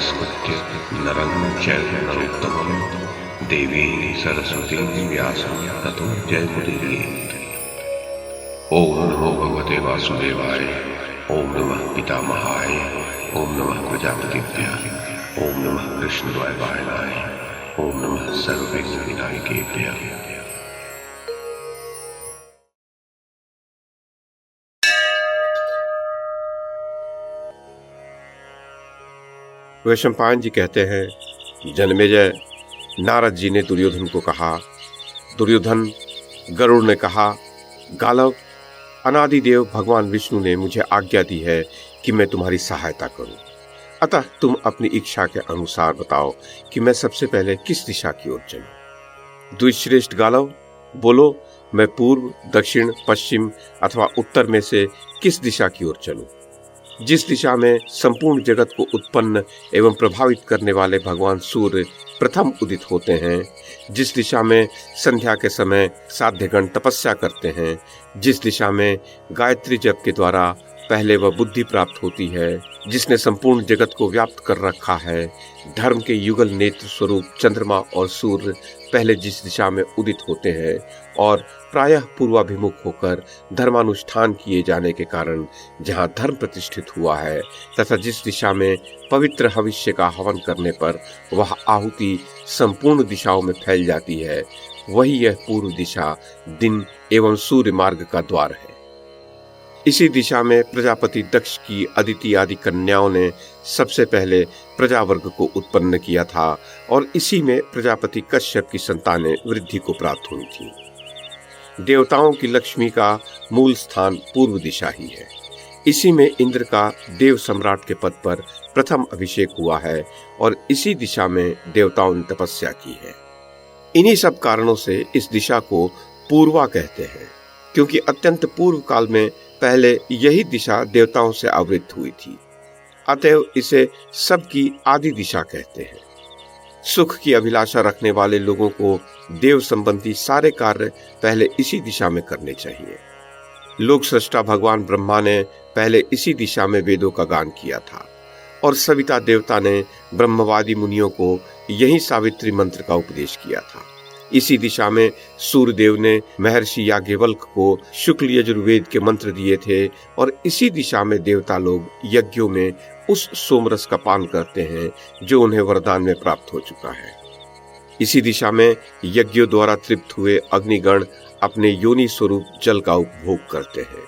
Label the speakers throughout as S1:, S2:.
S1: नमस्कृत्य नरं चैव नरोत्तमं देवीं सरस्वतीं व्यासं ततो जयमुदीरयेत्। ओम नमो भगवते वासुदेवाय। ओम नमः पितामहाय। ओम नमः प्रजापतिभ्यः। ओम नमः कृष्णद्वैपायनाय। ओम नमः सर्वविघ्नविनायकेभ्यः।
S2: वैशंपायन जी कहते हैं, जन्मेजय, नारद जी ने दुर्योधन को कहा। दुर्योधन, गरुड़ ने कहा, गालव, अनादिदेव भगवान विष्णु ने मुझे आज्ञा दी है कि मैं तुम्हारी सहायता करूं। अतः तुम अपनी इच्छा के अनुसार बताओ कि मैं सबसे पहले किस दिशा की ओर चलूं। द्विश्रेष्ठ गालव, बोलो, मैं पूर्व, दक्षिण, पश्चिम अथवा उत्तर में से किस दिशा की ओर चलूं। जिस दिशा में संपूर्ण जगत को उत्पन्न एवं प्रभावित करने वाले भगवान सूर्य प्रथम उदित होते हैं, जिस दिशा में संध्या के समय साध्यगण तपस्या करते हैं, जिस दिशा में गायत्री जप के द्वारा पहले वह बुद्धि प्राप्त होती है, जिसने संपूर्ण जगत को व्याप्त कर रखा है, धर्म के युगल नेत्र स्वरूप चंद्रमा और सूर्य पहले जिस दिशा में उदित होते हैं और प्रायः पूर्वाभिमुख होकर धर्मानुष्ठान किए जाने के कारण जहाँ धर्म प्रतिष्ठित हुआ है, तथा जिस दिशा में पवित्र हविष्य का हवन करने पर वह आहुति संपूर्ण दिशाओं में फैल जाती है, वही यह पूर्व दिशा दिन एवं सूर्य मार्ग का द्वार है। इसी दिशा में प्रजापति दक्ष की अदिति आदि कन्याओं ने सबसे पहले प्रजावर्ग को उत्पन्न किया था और इसी में प्रजापति कश्यप की संतानें वृद्धि को प्राप्त हुई थी। देवताओं की लक्ष्मी का मूल स्थान पूर्व दिशा ही है। इसी में इंद्र का देव सम्राट के पद पर प्रथम अभिषेक हुआ है और इसी दिशा में देवताओं ने तपस्या की है। इन्हीं सब कारणों से इस दिशा को पूर्वा कहते हैं, क्योंकि अत्यंत पूर्व काल में पहले यही दिशा देवताओं से आवृत हुई थी। अतएव इसे सबकी आदि दिशा कहते हैं। सुख की अभिलाषा रखने वाले लोगों को देव संबंधी सारे कार्य पहले इसी दिशा में करने चाहिए। लोक सृष्टा भगवान ब्रह्मा ने पहले इसी दिशा में वेदों का गान किया था और सविता देवता ने ब्रह्मवादी मुनियों को यही सावित्री मंत्र का उपदेश किया था। इसी दिशा में सूर्यदेव ने महर्षि याज्ञवल्क्य को शुक्ल यजुर्वेद के मंत्र दिए थे और इसी दिशा में देवता लोग यज्ञों में उस सोमरस का पान करते हैं जो उन्हें वरदान में प्राप्त हो चुका है। इसी दिशा में यज्ञों द्वारा तृप्त हुए अग्निगण अपने योनि स्वरूप जल का उपभोग करते हैं।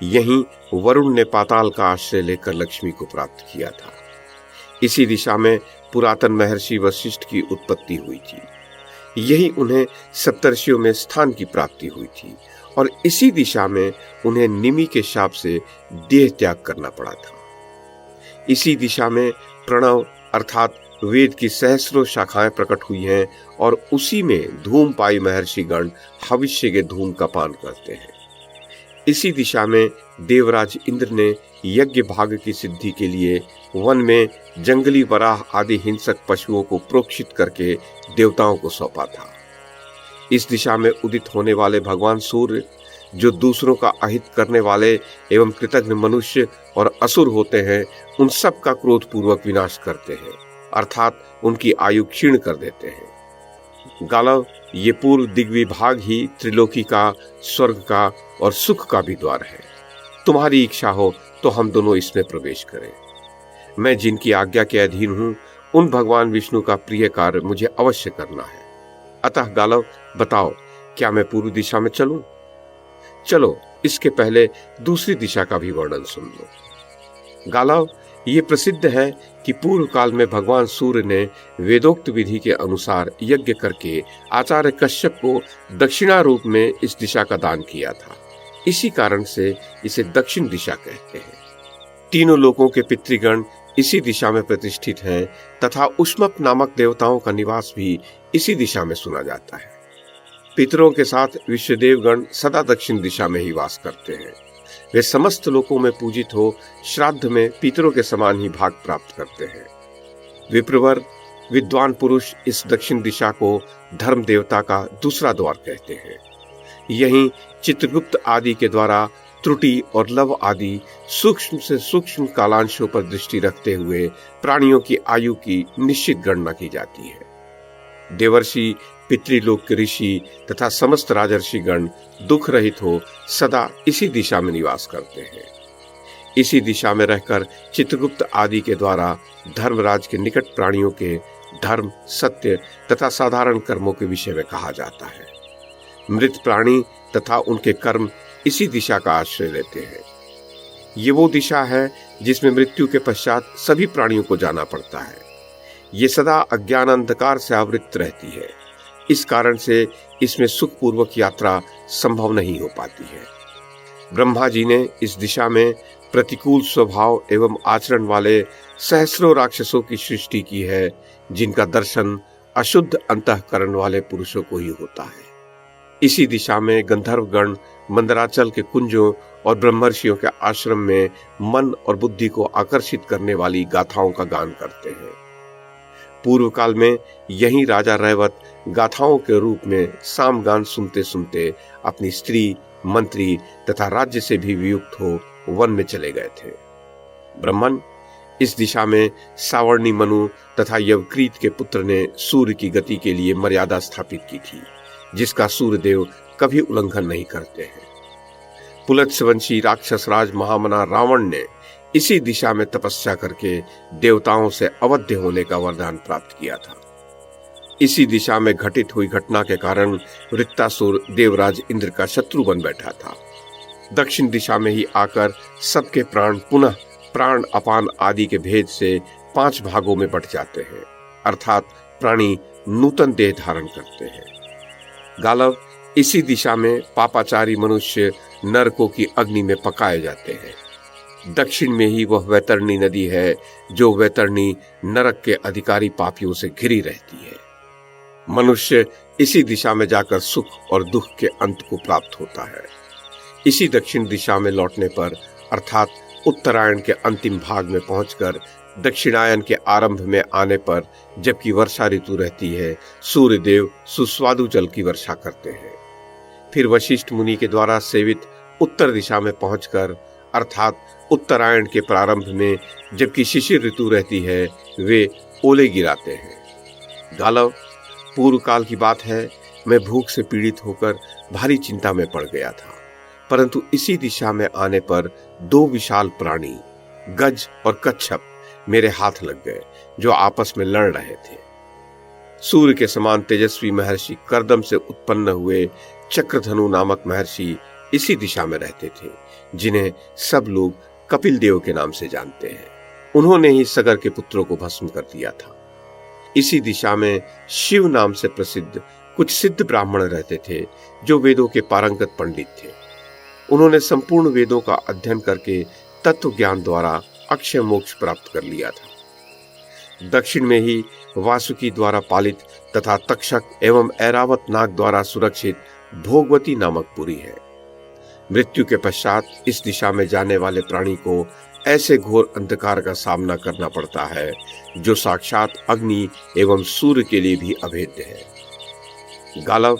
S2: यहीं वरुण ने पाताल का आश्रय लेकर लक्ष्मी को प्राप्त किया था। इसी दिशा में पुरातन महर्षि वशिष्ठ की उत्पत्ति हुई थी। यही उन्हें सप्तर्षियों में स्थान की प्राप्ति हुई थी और इसी दिशा में उन्हें निमि के शाप से देह त्याग करना पड़ा था। इसी दिशा में प्रणव अर्थात वेद की सहस्रों शाखाएं प्रकट हुई हैं और उसी में धूम पाई महर्षि गण हविष्य के धूम का पान करते हैं। इसी दिशा में देवराज इंद्र ने यज्ञ भाग की सिद्धि के लिए वन में जंगली वराह आदि हिंसक पशुओं को प्रोक्षित करके देवताओं को सौंपा था। इस दिशा में उदित होने वाले भगवान सूर्य, जो दूसरों का अहित करने वाले एवं कृतज्ञ मनुष्य और असुर होते हैं, उन सब का क्रोध पूर्वक विनाश करते हैं, अर्थात उनकी आयु क्षीण कर देते हैं। गालव, ये पूर्व दिग्विभाग ही त्रिलोकी का, स्वर्ग का और सुख का भी द्वार है। तुम्हारी इच्छा हो तो हम दोनों इसमें प्रवेश करें। मैं जिनकी आज्ञा के अधीन हूं, उन भगवान विष्णु का प्रिय कार्य मुझे अवश्य करना है। अतः गालव, बताओ, क्या मैं पूर्व दिशा में चलूं? चलो, इसके पहले दूसरी दिशा का भी वर्णन सुन लो। गालव, ये प्रसिद्ध है कि पूर्व काल में भगवान सूर्य ने वेदोक्त विधि के अनुसार यज्ञ करके आचार्य कश्यप को दक्षिणा रूप में इस दिशा का दान किया था। इसी कारण से इसे दक्षिण दिशा कहते हैं। तीनों लोकों के पितृगण इसी दिशा में प्रतिष्ठित हैं तथा उष्मप नामक देवताओं का निवास भी इसी दिशा में सुना जाता है। पितरों के साथ विश्वदेवगण सदा दक्षिण दिशा में ही वास करते हैं। वे समस्त लोकों में पूजित हो श्राद्ध में पितरों के समान ही भाग प्राप्त करते हैं। विप्रवर विद्वान पुरुष इस दक्षिण दिशा को धर्म देवता का दूसरा द्वार कहते हैं। यहीं चित्रगुप्त आदि के द्वारा त्रुटि और लव आदि सूक्ष्म से सूक्ष्म कालांशों पर दृष्टि रखते हुए प्राणियों की आयु की निश्चित गणना की जाती है। देवर्षि, पितृलोक के ऋषि तथा समस्त राजर्षिगण दुख रहित हो सदा इसी दिशा में निवास करते हैं। इसी दिशा में रहकर चित्रगुप्त आदि के द्वारा धर्मराज के निकट प्राणियों के धर्म, सत्य तथा साधारण कर्मों के विषय में कहा जाता है। मृत प्राणी तथा उनके कर्म इसी दिशा का आश्रय लेते हैं। ये वो दिशा है जिसमें मृत्यु के पश्चात सभी प्राणियों को जाना पड़ता है। ये सदा अज्ञान अंधकार से आवृत रहती है। इस कारण से इसमें सुखपूर्वक यात्रा संभव नहीं हो पाती है। ब्रह्मा जी ने इस दिशा में प्रतिकूल स्वभाव एवं आचरण वाले सहस्रों राक्षसों की सृष्टि की है, जिनका दर्शन अशुद्ध अंतःकरण वाले पुरुषों को ही होता है। इसी दिशा में गंधर्वगण मंदराचल के कुंजों और ब्रह्मर्षियों के आश्रम में मन और बुद्धि को आकर्षित करने वाली गाथाओं का गान करते हैं। पूर्व काल में यही राजा रैवत गाथाओं के रूप में सामगान सुनते सुनते अपनी स्त्री, मंत्री तथा राज्य से भी वियुक्त हो वन में चले गए थे। ब्रह्मन इस दिशा में सावर्णी मनु तथा यवक्रीत के पुत्र ने सूर्य की गति के लिए मर्यादा स्थापित की थी, जिसका सूर्यदेव कभी उल्लंघन नहीं करते हैं। पुलत्स्यवंशी राक्षस राज महामना रावण ने इसी दिशा में तपस्या करके देवताओं से अवध्य होने का वरदान प्राप्त किया था। इसी दिशा में घटित हुई घटना के कारण वृत्तासुर देवराज इंद्र का शत्रु बन बैठा था। दक्षिण दिशा में ही आकर सबके प्राण पुनः प्राण अपान आदि के भेद से 5 भागों में बंट जाते हैं, अर्थात प्राणी नूतन देह धारण करते हैं। गालव इसी दिशा में पापाचारी मनुष्य नरकों की अग्नि में पकाए जाते हैं। दक्षिण में ही वह वैतरणी नदी है, जो वैतरणी नरक के अधिकारी पापियों से घिरी रहती है। मनुष्य इसी दिशा में जाकर सुख और दुख के अंत को प्राप्त होता है। इसी दक्षिण दिशा में लौटने पर अर्थात उत्तरायण के अंतिम भाग में पहुंचकर दक्षिणायन के आरंभ में आने पर, जबकि वर्षा ऋतु रहती है, सूर्यदेव सुस्वादु जल की वर्षा करते हैं। फिर वशिष्ठ मुनि के द्वारा सेवित उत्तर दिशा में पहुंचकर अर्थात उत्तरायण के प्रारंभ में, जबकि शिशिर ऋतु रहती है, वे ओले गिराते हैं। गालव, पूर्व काल की बात है, मैं भूख से पीड़ित होकर भारी चिंता में पड़ गया था, परंतु इसी दिशा में आने पर 2 विशाल प्राणी गज और कच्छप मेरे हाथ लग गए, जो आपस में लड़ रहे थे। सूर्य के समान तेजस्वी महर्षि कर्दम से उत्पन्न हुए चक्रधनु नामक महर्षि इसी दिशा में रहते थे, जिन्हें सब लोग कपिल देव के नाम से जानते हैं। उन्होंने ही सगर के पुत्रों को भस्म कर दिया था। इसी दिशा में शिव नाम से प्रसिद्ध कुछ सिद्ध ब्राह्मण रहते थे, जो वेदों के पारंगत पंडित थे। उन्होंने संपूर्ण वेदों का अध्ययन करके तत्व ज्ञान द्वारा अक्षय मोक्ष प्राप्त कर लिया था। दक्षिण में ही वासुकी द्वारा पालित तथा तक्षक एवं ऐरावत नाग द्वारा सुरक्षित भोगवती नामक पुरी है। मृत्यु के पश्चात इस दिशा में जाने वाले प्राणी को ऐसे घोर अंधकार का सामना करना पड़ता है, जो साक्षात अग्नि एवं सूर्य के लिए भी अभेद्य है। गालव,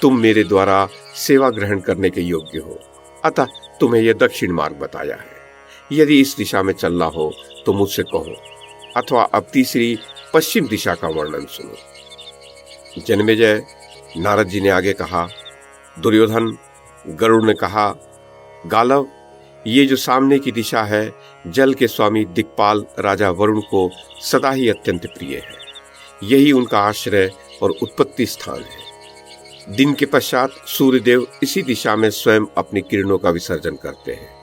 S2: तुम मेरे द्वारा सेवा ग्रहण करने के योग्य हो, अतः तुम्हें यह दक्षिण मार्ग बताया है। यदि इस दिशा में चलना हो तो मुझसे कहो, अथवा अब तीसरी पश्चिम दिशा का वर्णन सुनो। जन्मेजय, नारद जी ने आगे कहा। दुर्योधन, गरुड़ ने कहा, गालव, ये जो सामने की दिशा है, जल के स्वामी दिक्पाल राजा वरुण को सदा ही अत्यंत प्रिय है। यही उनका आश्रय और उत्पत्ति स्थान है। दिन के पश्चात सूर्यदेव इसी दिशा में स्वयं अपनी किरणों का विसर्जन करते हैं।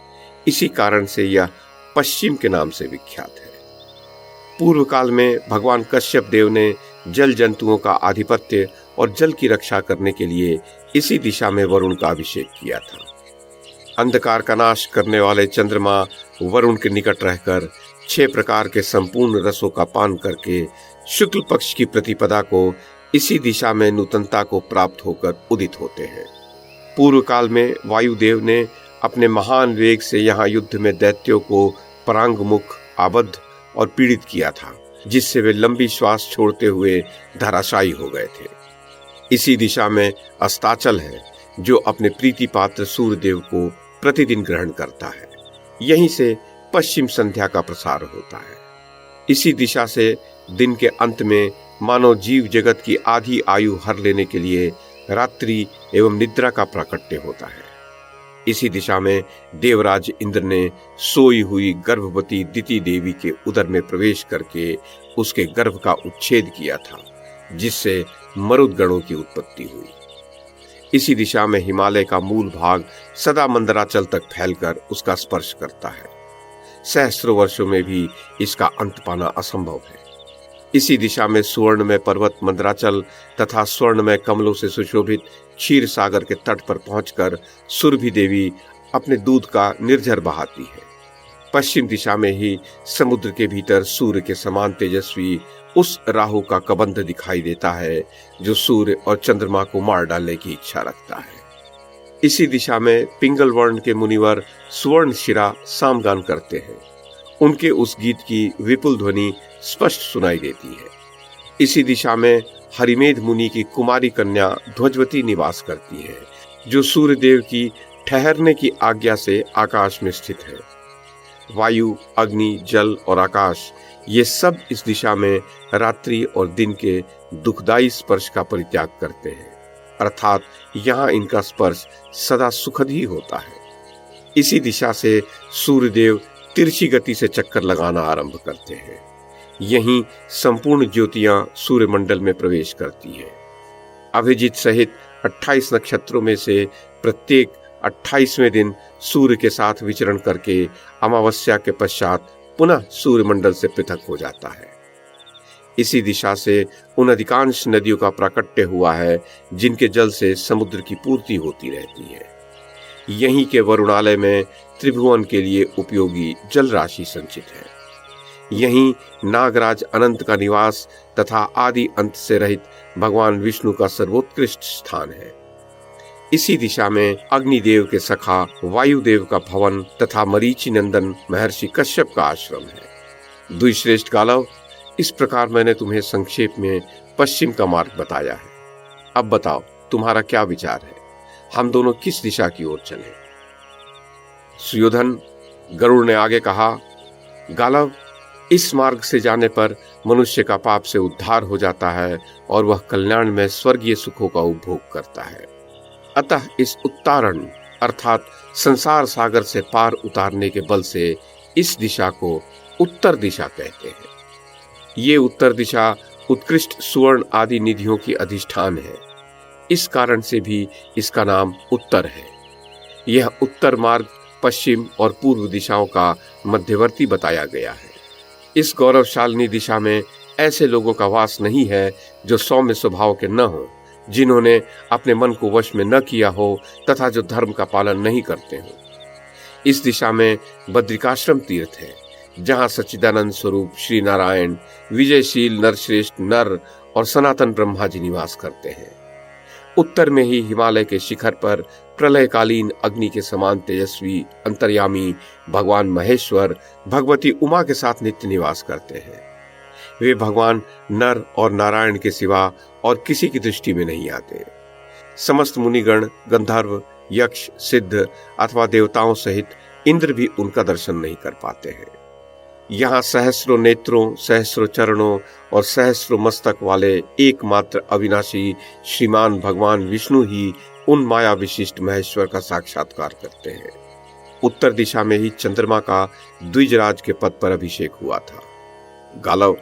S2: इसी कारण से यह पश्चिम के नाम से विख्यात है। पूर्व काल में भगवान कश्यप देव ने जल जंतुओं का आधिपत्य और जल की रक्षा करने के लिए इसी दिशा में वरुण का अभिषेक किया था। अंधकार का नाश करने वाले चंद्रमा वरुण के निकट रहकर 6 प्रकार के संपूर्ण रसों का पान करके शुक्ल पक्ष की प्रतिपदा को इसी दिशा में नूतनता को प्राप्त होकर उदित होते हैं। पूर्व काल में वायुदेव ने अपने महान वेग से यहाँ युद्ध में दैत्यों को परांगमुख, आबद्ध और पीड़ित किया था, जिससे वे लंबी श्वास छोड़ते हुए धराशायी हो गए थे। इसी दिशा में अस्ताचल है, जो अपने प्रीति पात्र सूर्यदेव को प्रतिदिन ग्रहण करता है। यहीं से पश्चिम संध्या का प्रसार होता है। इसी दिशा से दिन के अंत में मानव जीव जगत की आधी आयु हर लेने के लिए रात्रि एवं निद्रा का प्राकट्य होता है। इसी दिशा में देवराज इंद्र ने सोई हुई गर्भवती दिति देवी के उदर में प्रवेश करके उसके गर्भ का उच्छेद किया था, जिससे मरुदगणों की उत्पत्ति हुई। इसी दिशा में हिमालय का मूल भाग सदा मंदराचल तक फैलकर उसका स्पर्श करता है। सहस्रों वर्षों में भी इसका अंत पाना असंभव है। इसी दिशा में सुवर्णमय पर्वत मंदराचल तथा स्वर्णमय कमलों से सुशोभित क्षीर सागर के तट पर पहुंचकर सुरभि देवी अपने दूध का निर्झर बहाती है। पश्चिम दिशा में ही समुद्र के भीतर सूर्य के समान तेजस्वी उस राहु का कबंध दिखाई देता है, जो सूर्य और चंद्रमा को मार डालने की इच्छा रखता है। इसी दिशा में पिंगल वर्ण के मुनिवर सुवर्ण शिरा सामगान करते हैं। उनके उस गीत की विपुल ध्वनि स्पष्ट सुनाई देती है। इसी दिशा में हरिमेध मुनि की कुमारी कन्या ध्वजवती निवास करती है, जो सूर्यदेव की ठहरने की आज्ञा से आकाश में स्थित है। वायु, अग्नि, जल और आकाश ये सब इस दिशा में रात्रि और दिन के दुखदायी स्पर्श का परित्याग करते हैं, अर्थात यहाँ इनका स्पर्श सदा सुखद ही होता है। इसी दिशा से सूर्यदेव तिरछी गति से चक्कर लगाना आरंभ करते हैं। यहीं संपूर्ण ज्योतियां सूर्यमंडल में प्रवेश करती हैं। अभिजीत सहित 28 नक्षत्रों में से प्रत्येक 28वें दिन सूर्य के साथ विचरण करके अमावस्या के पश्चात पुनः सूर्यमंडल से पृथक हो जाता है। इसी दिशा से उन अधिकांश नदियों का प्राकट्य हुआ है, जिनके जल से समुद्र की पूर्ति होती रहती है। यहीं के वरुणालय में त्रिभुवन के लिए उपयोगी जल राशि संचित है। यहीं नागराज अनंत का निवास तथा आदि अंत से रहित भगवान विष्णु का सर्वोत्कृष्ट स्थान है। इसी दिशा में अग्निदेव के सखा वायुदेव का भवन तथा मरीचि नंदन महर्षि कश्यप का आश्रम है। द्विश्रेष्ठ गालव, इस प्रकार मैंने तुम्हें संक्षेप में पश्चिम का मार्ग बताया है। अब बताओ, तुम्हारा क्या विचार है? हम दोनों किस दिशा की ओर चलें? सुयोधन, गरुड़ ने आगे कहा, गालव, इस मार्ग से जाने पर मनुष्य का पाप से उद्धार हो जाता है और वह कल्याण में स्वर्गीय सुखों का उपभोग करता है। अतः इस उत्तारण अर्थात संसार सागर से पार उतारने के बल से इस दिशा को उत्तर दिशा कहते हैं। ये उत्तर दिशा उत्कृष्ट सुवर्ण आदि निधियों की अधिष्ठान है। इस कारण से भी इसका नाम उत्तर है। यह उत्तर मार्ग पश्चिम और पूर्व दिशाओं का मध्यवर्ती बताया गया है। इस गौरवशालिनी दिशा में ऐसे लोगों का वास नहीं है जो सौम्य स्वभाव के न हो, जिन्होंने अपने मन को वश में न किया हो तथा जो धर्म का पालन नहीं करते हो। इस दिशा में बद्रिकाश्रम तीर्थ है, जहाँ सच्चिदानंद स्वरूप श्री नारायण, विजयशील नरश्रेष्ठ नर और सनातन ब्रह्मा जी निवास करते हैं। उत्तर में ही हिमालय के शिखर पर प्रलयकालीन अग्नि के समान तेजस्वी अंतर्यामी भगवान महेश्वर भगवती उमा के साथ नित्य निवास करते हैं। वे भगवान नर और नारायण के सिवा और किसी की दृष्टि में नहीं आते। समस्त मुनिगण, गंधर्व, यक्ष, सिद्ध अथवा देवताओं सहित इंद्र भी उनका दर्शन नहीं कर पाते हैं। यहाँ सहस्रों नेत्रों, सहस्रों चरणों और सहस्रों मस्तक वाले एकमात्र अविनाशी श्रीमान भगवान विष्णु ही उन माया विशिष्ट महेश्वर का साक्षात्कार करते हैं। उत्तर दिशा में ही चंद्रमा का द्विजराज के पद पर अभिषेक हुआ था। गालव,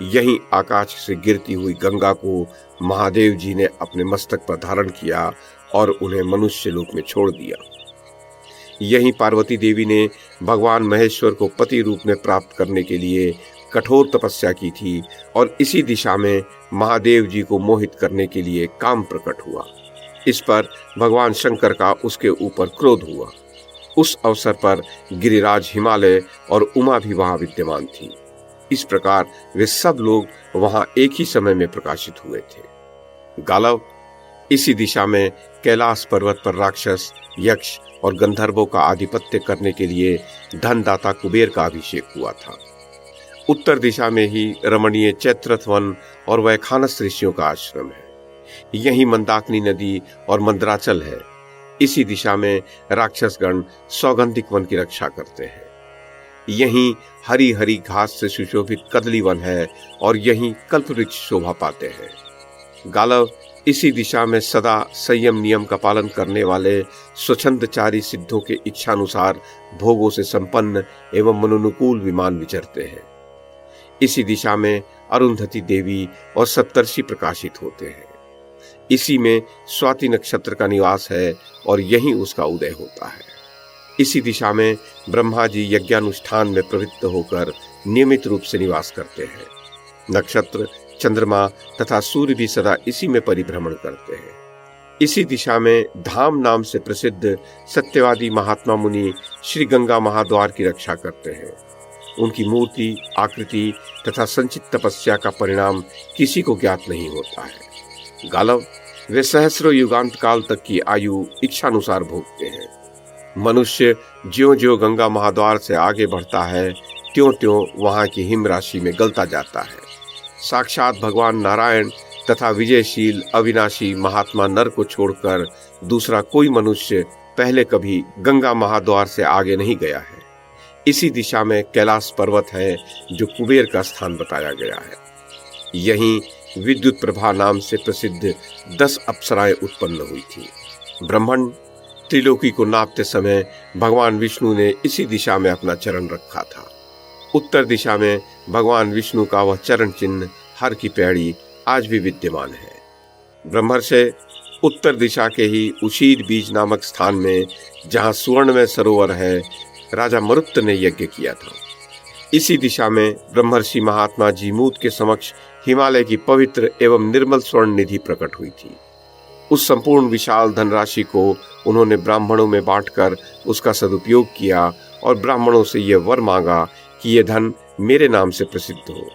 S2: यहीं आकाश से गिरती हुई गंगा को महादेव जी ने अपने मस्तक पर धारण किया और उन्हें मनुष्य लोक में छोड़ दिया। यहीं पार्वती देवी ने भगवान महेश्वर को पति रूप में प्राप्त करने के लिए कठोर तपस्या की थी और इसी दिशा में महादेव जी को मोहित करने के लिए काम प्रकट हुआ। इस पर भगवान शंकर का उसके ऊपर क्रोध हुआ। उस अवसर पर गिरिराज हिमालय और उमा भी वहां विद्यमान थी। इस प्रकार वे सब लोग वहां एक ही समय में प्रकाशित हुए थे। गालव, इसी दिशा में कैलाश पर्वत पर राक्षस, यक्ष और गंधर्वों का आधिपत्य करने के लिए धनदाता कुबेर का अभिषेक हुआ था। उत्तर दिशा में ही रमणीय चैत्रथ वन और वैखानस ऋषियों का आश्रम है। यहीं मंदाकिनी नदी और मंदराचल है। इसी दिशा में राक्षसगण सौगंधिक वन की रक्षा करते हैं। यहीं हरी हरी घास से सुशोभित कदली वन है और यहीं कल्पवृक्ष शोभा पाते हैं। गालव इसी दिशा में सदा संयम नियम का पालन करने वाले स्वच्छंदचारी सिद्धों के इच्छानुसार भोगों से संपन्न एवं मनोनुकूल विमान विचरते हैं। इसी दिशा में अरुंधति देवी और सप्तर्षि प्रकाशित होते हैं। इसी में स्वाति नक्षत्र का निवास है और यहीं उसका उदय होता है। इसी दिशा में ब्रह्मा जी यज्ञानुष्ठान में प्रवृत्त होकर नियमित रूप से निवास करते हैं। नक्षत्र, चंद्रमा तथा सूर्य भी सदा इसी में परिभ्रमण करते हैं। इसी दिशा में धाम नाम से प्रसिद्ध सत्यवादी महात्मा मुनि श्री गंगा महाद्वार की रक्षा करते हैं। उनकी मूर्ति, आकृति तथा संचित तपस्या का परिणाम किसी को ज्ञात नहीं होता है। गालव, वे सहस्रों युगांत काल तक की आयु इच्छानुसार भोगते हैं। मनुष्य ज्यों ज्यों गंगा महाद्वार से आगे बढ़ता है त्यों त्यों वहां की हिम राशि में गलता जाता है। साक्षात भगवान नारायण तथा विजयशील अविनाशी महात्मा नर को छोड़कर दूसरा कोई मनुष्य पहले कभी गंगा महाद्वार से आगे नहीं गया है। इसी दिशा में कैलाश पर्वत है जो कुबेर का स्थान बताया गया है। यहीं विद्युत प्रभा नाम से प्रसिद्ध 10 अप्सराएं उत्पन्न हुई थी। ब्रह्मांड त्रिलोकी को नापते समय भगवान विष्णु ने इसी दिशा में अपना चरण रखा था। उत्तर दिशा में भगवान विष्णु का वह चरण चिन्ह हर की पैड़ी आज भी विद्यमान है। ब्रह्मर्षि उत्तर दिशा के ही उशीर बीज नामक स्थान में, जहां सुवर्ण में सरोवर है, राजा मरुत ने यज्ञ किया था। इसी दिशा में ब्रह्मर्षि महात्मा जीमूत के समक्ष हिमालय की पवित्र एवं निर्मल स्वर्ण निधि प्रकट हुई थी। उस संपूर्ण विशाल धनराशि को उन्होंने ब्राह्मणों में बांटकर उसका सदुपयोग किया और ब्राह्मणों से यह वर मांगा कि यह धन मेरे नाम से प्रसिद्ध हो।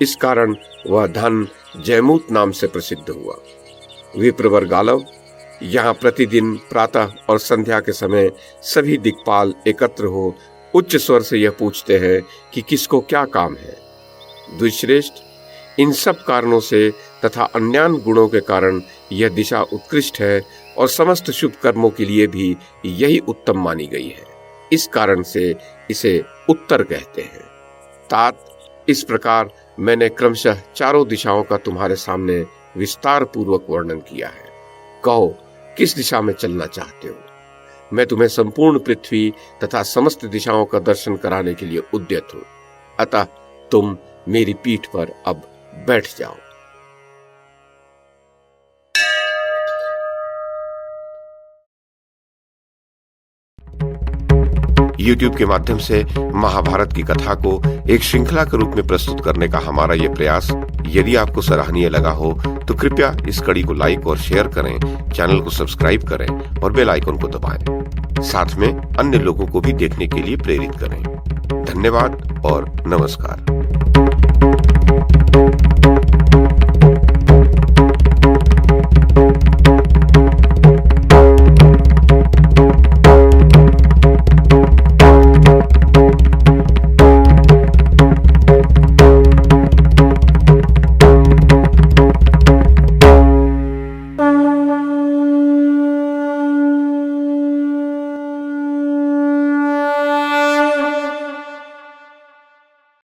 S2: इस कारण वह धन जयमूत नाम से प्रसिद्ध हुआ। विप्रवर गालव, यहाँ प्रतिदिन प्रातः और संध्या के समय सभी दिक्पाल एकत्र हो उच्च स्वर से यह पूछते हैं कि किसको क्या काम है। द्विश्रेष्ठ, इन सब कारणों से तथा अन्यान गुणों के कारण यह दिशा उत्कृष्ट है और समस्त शुभ कर्मों के लिए भी यही उत्तम मानी गई है। इस कारण से इसे उत्तर कहते हैं। तात, इस प्रकार मैंने क्रमशः चारों दिशाओं का तुम्हारे सामने विस्तार पूर्वक वर्णन किया है। कहो, किस दिशा में चलना चाहते हो? मैं तुम्हें संपूर्ण पृथ्वी तथा समस्त दिशाओं का दर्शन कराने के लिए उद्यत हूं। अतः तुम मेरी पीठ पर अब बैठ जाओ।
S1: YouTube के माध्यम से महाभारत की कथा को एक श्रृंखला के रूप में प्रस्तुत करने का हमारा ये प्रयास यदि आपको सराहनीय लगा हो तो कृपया इस कड़ी को लाइक और शेयर करें, चैनल को सब्सक्राइब करें और बेल आइकन को दबाएं। साथ में अन्य लोगों को भी देखने के लिए प्रेरित करें। धन्यवाद और नमस्कार।